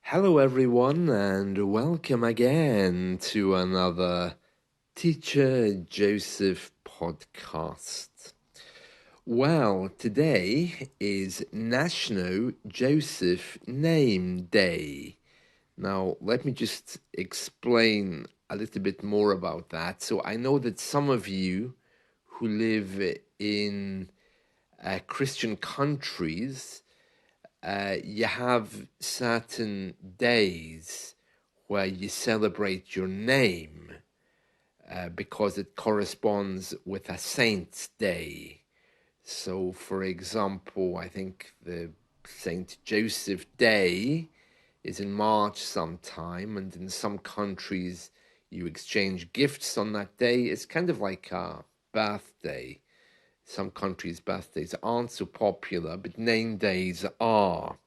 Hello, everyone, and welcome again to another Teacher Joseph podcast. Well, today is National Joseph Name Day. Now, let me just explain a little bit more about that. So, I know that some of you who live in Christian countries you have certain days where you celebrate your name because it corresponds with a saint's day. So, for example, I think the Saint Joseph Day is in March sometime, and in some countries you exchange gifts on that day. It's kind of like a birthday. Some countries' birthdays aren't so popular, but name days are.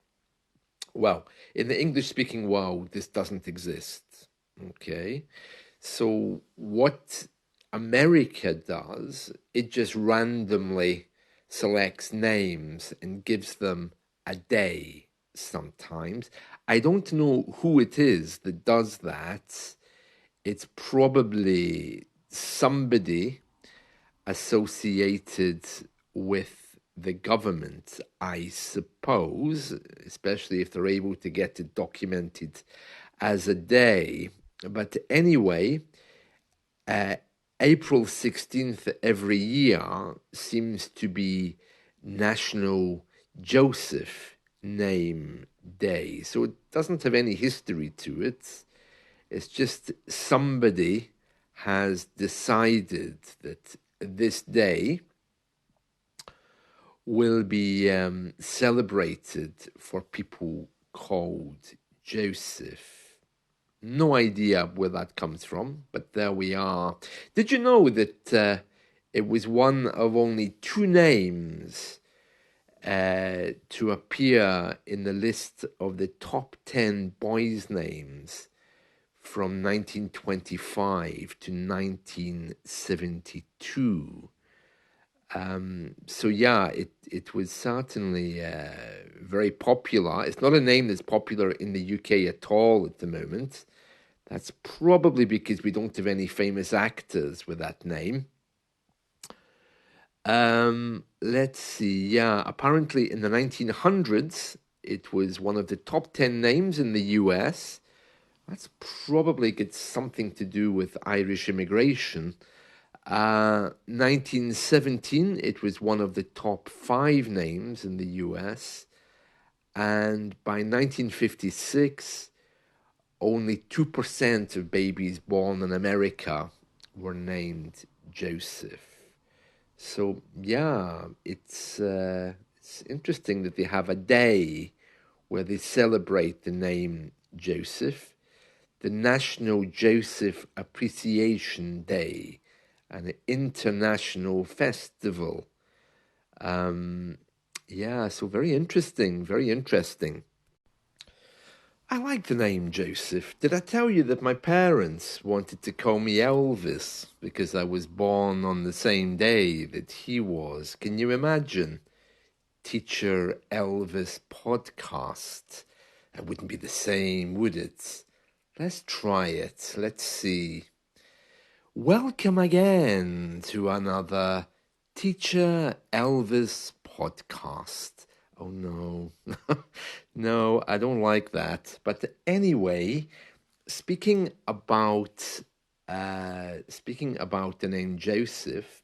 Well, in the English-speaking world, this doesn't exist. Okay, so what America does, it just randomly selects names and gives them a day sometimes. I don't know who it is that does that. It's probably somebody associated with the government, I suppose, especially if they're able to get it documented as a day. But anyway, April 16th every year seems to be National Joseph Name Day. So it doesn't have any history to it. It's just somebody has decided that this day will be celebrated for people called Joseph. No idea where that comes from, but there we are. Did you know that it was one of only two names to appear in the list of the top 10 boys' names from 1925 to 1972? So yeah, it was certainly very popular. It's not a name that's popular in the UK at all at the moment. That's probably because we don't have any famous actors with that name. Let's see. Yeah, apparently in the 1900s, it was one of the top 10 names in the US. That's probably got something to do with Irish immigration. 1917, it was one of the top 5 names in the US. And by 1956, only 2% of babies born in America were named Joseph. So, yeah, it's interesting that they have a day where they celebrate the name Joseph, the National Joseph Appreciation Day, an international festival. Yeah, so very interesting, very interesting. I like the name Joseph. Did I tell you that my parents wanted to call me Elvis because I was born on the same day that he was? Can you imagine? Teacher Elvis podcast. That wouldn't be the same, would it? Let's try it. Let's see. Welcome again to another Teacher Elvis podcast. Oh no, no, I don't like that. But anyway, speaking about the name Joseph,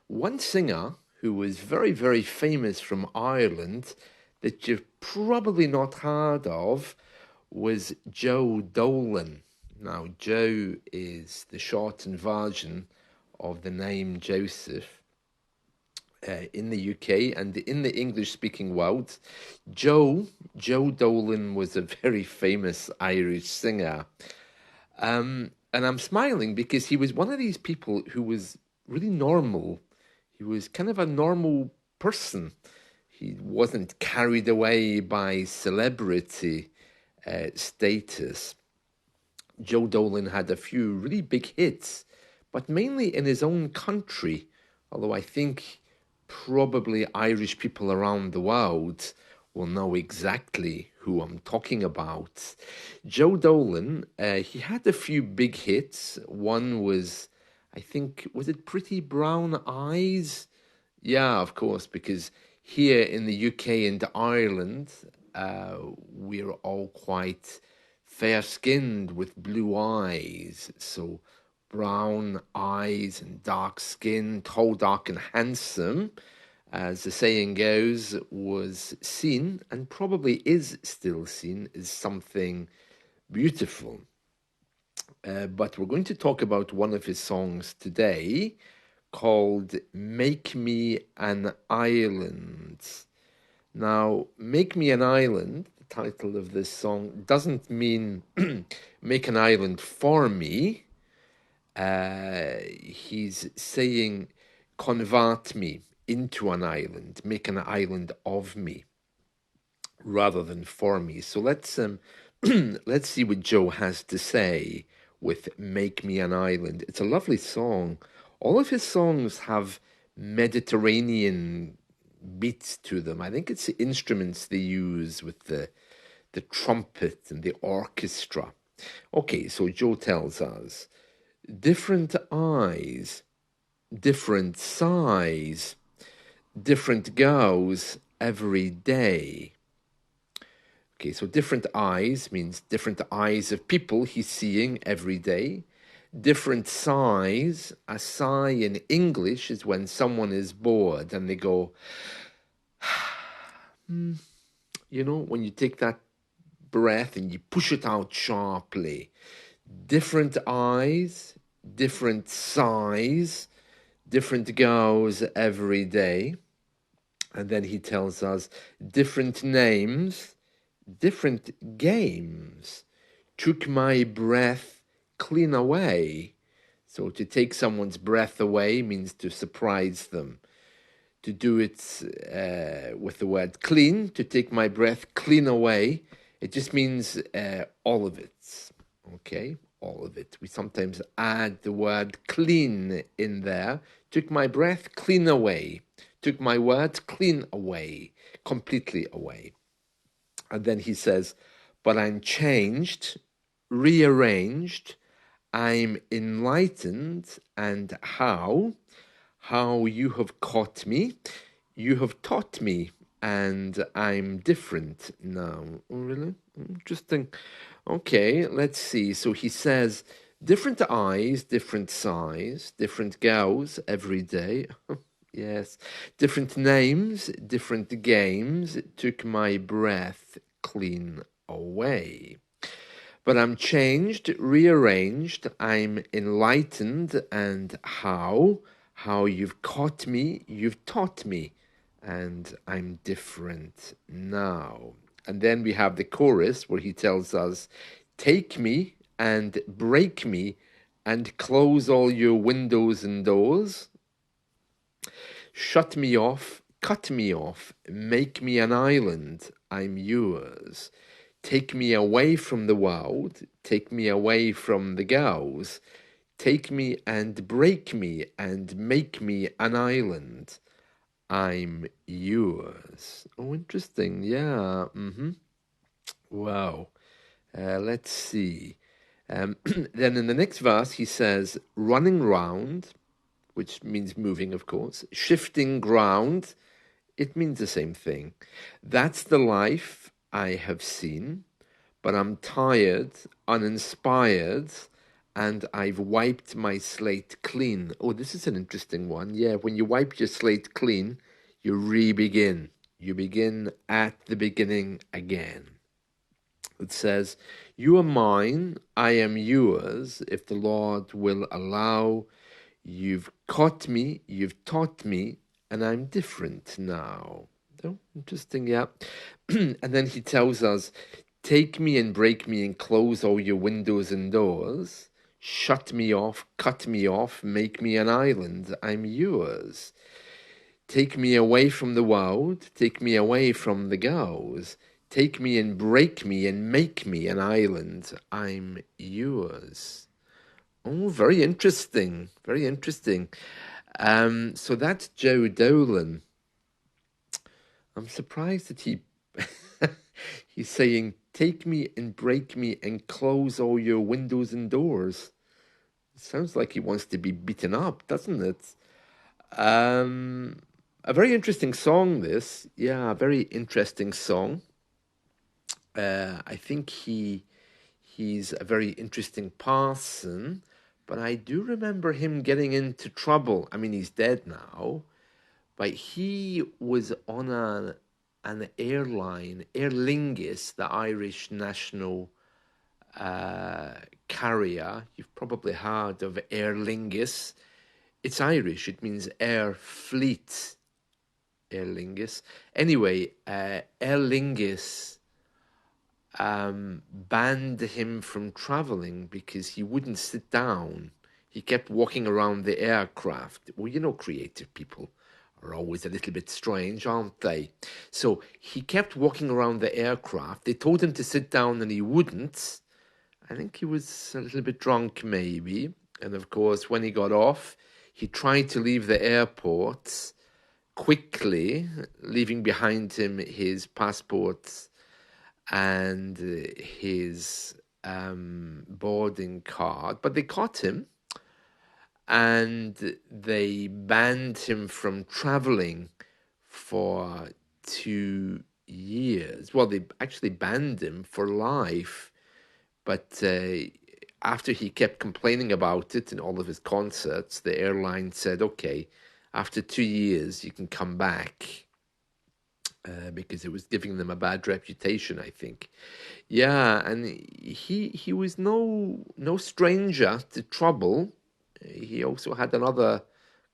one singer who was very, very famous from Ireland that you've probably not heard of was Joe Dolan. Now, Joe is the shortened version of the name Joseph in the UK and in the English-speaking world. Joe Dolan was a very famous Irish singer. And I'm smiling because he was one of these people who was really normal. He was kind of a normal person. He wasn't carried away by celebrity status. Joe Dolan had a few really big hits, but mainly in his own country, although I think probably Irish people around the world will know exactly who I'm talking about. Joe Dolan, he had a few big hits. One was, I think, was it Pretty Brown Eyes? Yeah, of course, because here in the UK and Ireland, we're all quite fair-skinned with blue eyes. So brown eyes and dark skin, tall, dark, and handsome, as the saying goes, was seen and probably is still seen as something beautiful. But we're going to talk about one of his songs today called Make Me an Island. Now, Make Me an Island, the title of this song, doesn't mean make an island for me. He's saying convert me into an island, make an island of me rather than for me. So let's see what Joe has to say with Make Me an Island. It's a lovely song. All of his songs have Mediterranean beats to them. I think it's the instruments they use with the trumpet and the orchestra. Okay, so Joe tells us different eyes, different size, different girls every day. Okay, so different eyes means different eyes of people he's seeing every day. Different size, a sigh in English is when someone is bored and they go, you know, when you take that breath and you push it out sharply. Different eyes, different size, different girls every day. And then he tells us different names, different games. Took my breath clean away. So to take someone's breath away means to surprise them. To do it with the word clean, to take my breath clean away, it just means all of it. Okay, all of it. We sometimes add the word clean in there. Took my breath clean away. Took my words clean away, completely away. And then he says, but I'm changed, rearranged, I'm enlightened, and how you have caught me, you have taught me, and I'm different now. Oh, really? Interesting. Okay, let's see. So he says, different eyes, different size, different girls every day. Yes. Different names, different games. It took my breath clean away. But I'm changed, rearranged, I'm enlightened, and how you've caught me, you've taught me, and I'm different now. And then we have the chorus where he tells us, take me and break me and close all your windows and doors. Shut me off, cut me off, make me an island, I'm yours. Take me away from the world, take me away from the girls, take me and break me and make me an island, I'm yours. Oh, interesting, yeah, Wow. Let's see. Then in the next verse, he says, running round, which means moving, of course, shifting ground, it means the same thing. That's the life I have seen, but I'm tired, uninspired, and I've wiped my slate clean. Oh, this is an interesting one. Yeah, when you wipe your slate clean, you re-begin. You begin at the beginning again. It says, you are mine, I am yours, if the Lord will allow. You've caught me, you've taught me, and I'm different now. Oh, interesting, yeah. And then he tells us, take me and break me and close all your windows and doors. Shut me off, cut me off, make me an island, I'm yours. Take me away from the world, take me away from the girls. Take me and break me and make me an island, I'm yours. Oh, very interesting. Very interesting. So that's Joe Dolan. I'm surprised that he He's saying, take me and break me and close all your windows and doors. It sounds like he wants to be beaten up, doesn't it? Um, a very interesting song, this. Yeah, a very interesting song. I think he's a very interesting person, but I do remember him getting into trouble. I mean, he's dead now, but he was on an airline, Aer Lingus, the Irish national carrier. You've probably heard of Aer Lingus. It's Irish. It means air fleet. Aer Lingus. Anyway, Aer Lingus banned him from traveling because he wouldn't sit down. He kept walking around the aircraft. Well, you know, creative people are always a little bit strange, aren't they? So he kept walking around the aircraft. They told him to sit down and he wouldn't. I think he was a little bit drunk, maybe. And of course, when he got off, he tried to leave the airport quickly, leaving behind him his passport and his boarding card, but they caught him and they banned him from traveling for 2 years. Well, they actually banned him for life, but after he kept complaining about it in all of his concerts, the airline said, okay, after 2 years, you can come back. Because it was giving them a bad reputation, I think. Yeah, and he was no stranger to trouble. He also had another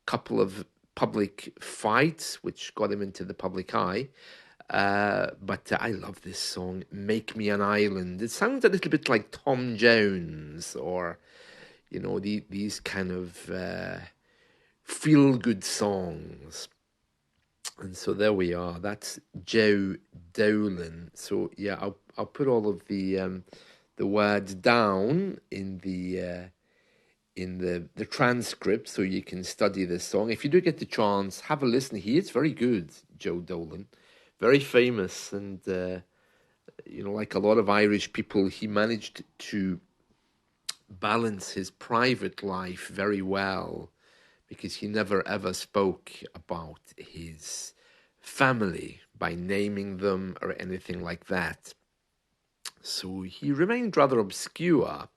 couple of public fights, which got him into the public eye. But I love this song, "Make Me an Island." It sounds a little bit like Tom Jones, or these kind of feel-good songs. And so there we are. That's Joe Dolan. So yeah, I'll put all of the words down in the transcript so you can study this song. If you do get the chance, have a listen. He is very good, Joe Dolan, very famous, and like a lot of Irish people, he managed to balance his private life very well, because he never ever spoke about his family by naming them or anything like that. So he remained rather obscure.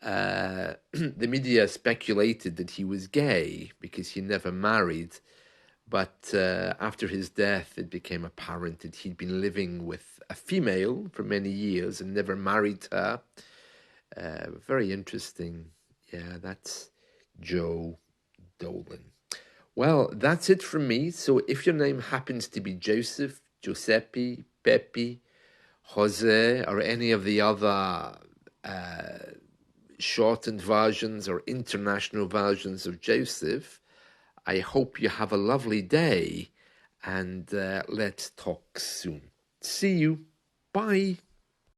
The media speculated that he was gay because he never married, but after his death, it became apparent that he'd been living with a female for many years and never married her. Very interesting. Yeah, that's Joe Dolan. Well, that's it from me. So if your name happens to be Joseph, Giuseppe, Pepe, Jose, or any of the other shortened versions or international versions of Joseph, I hope you have a lovely day, and let's talk soon. See you. Bye.